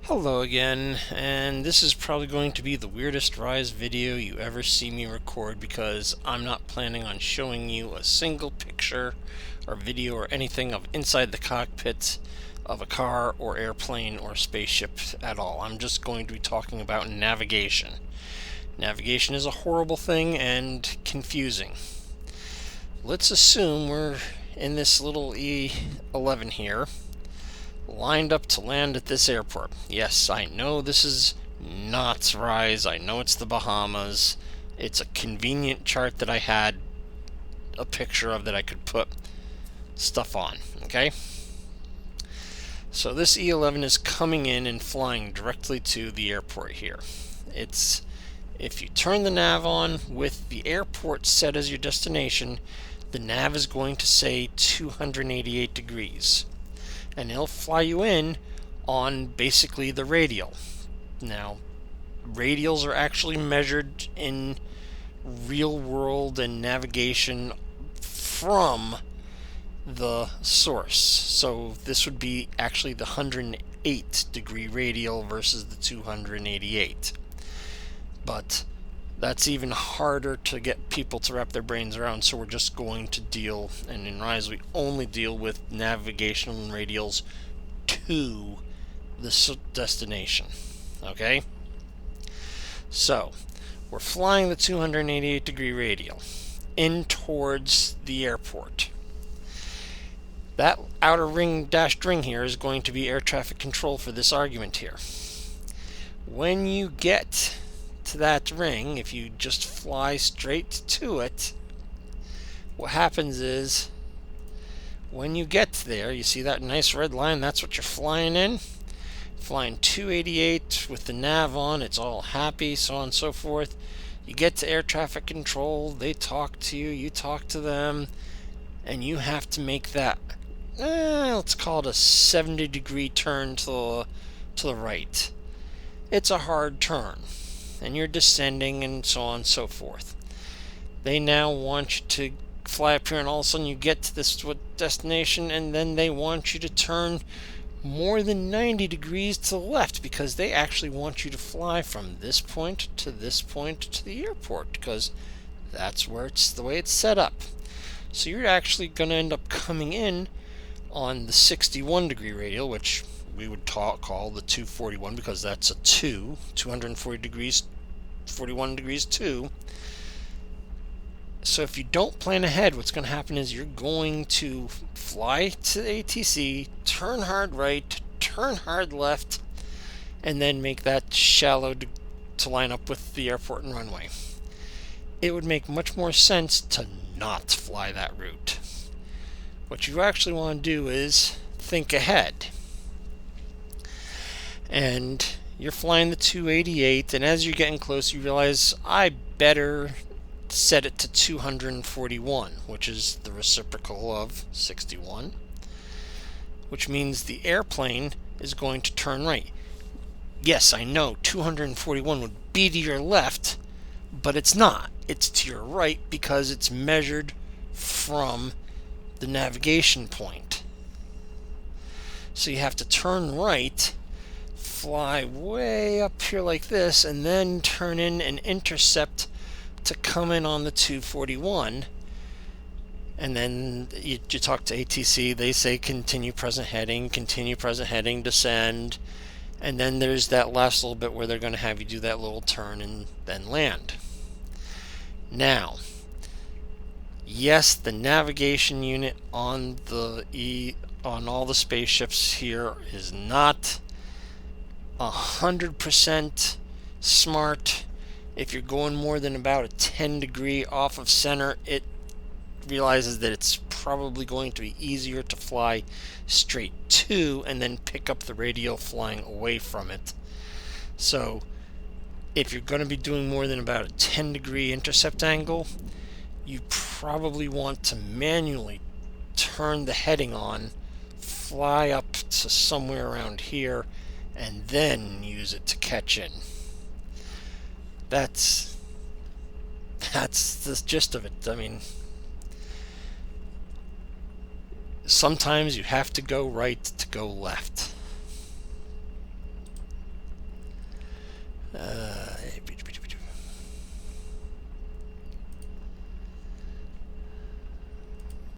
Hello again, and this is probably going to be the weirdest Rise video you ever see me record because I'm not planning on showing you a single picture or video or anything of inside the cockpit of a car or airplane or spaceship at all. I'm just going to be talking about navigation. Navigation is a horrible thing and confusing. Let's assume we're in this little E11 here, lined up to land at this airport. Yes, I know this is not Rise. I know it's the Bahamas. It's a convenient chart that I had a picture of that I could put stuff on. Okay? So this E11 is coming in and flying directly to the airport here. If you turn the nav on with the airport set as your destination, the nav is going to say 288 degrees. And it'll fly you in on basically the radial. Now, radials are actually measured in real world and navigation from the source. So this would be actually the 108 degree radial versus the 288. But that's even harder to get people to wrap their brains around, so we're just going to deal, and in Rise we only deal with navigational and radials to the destination. Okay? So, we're flying the 288 degree radial in towards the airport. That outer ring, dashed ring here, is going to be air traffic control for this argument here. When you get to that ring, if you just fly straight to it, what happens is when you get there, you see that nice red line, that's what you're flying in. Flying 288 with the nav on, it's all happy, so on and so forth. You get to air traffic control, they talk to you, you talk to them, and you have to make that, let's call it a 70-degree turn to the right. It's a hard turn, and you're descending and so on and so forth. They now want you to fly up here, and all of a sudden you get to this destination, and then they want you to turn more than 90 degrees to the left because they actually want you to fly from this point to the airport, because that's where it's the way it's set up. So you're actually going to end up coming in on the 61 degree radial, which we would call the 241 because that's a 240 degrees, 41 degrees 2. So if you don't plan ahead, what's going to happen is you're going to fly to ATC, turn hard right, turn hard left, and then make that shallow to line up with the airport and runway. It would make much more sense to not fly that route. What you actually want to do is think ahead. And you're flying the 288, and as you're getting close, you realize I better set it to 241, which is the reciprocal of 61, which means the airplane is going to turn right. Yes, I know 241 would be to your left, but it's not. It's to your right because it's measured from the navigation point. So you have to turn right, fly way up here like this, and then turn in and intercept to come in on the 241. And then you talk to ATC, they say continue present heading, descend, and then there's that last little bit where they're going to have you do that little turn and then land. Now, yes, the navigation unit on on all the spaceships here is not 100% smart. If you're going more than about a 10 degree off of center, it realizes that it's probably going to be easier to fly straight to and then pick up the radial flying away from it. So if you're going to be doing more than about a 10 degree intercept angle, you probably want to manually turn the heading on, fly up to somewhere around here, and then use it to catch in. That's the gist of it. I mean, sometimes you have to go right to go left.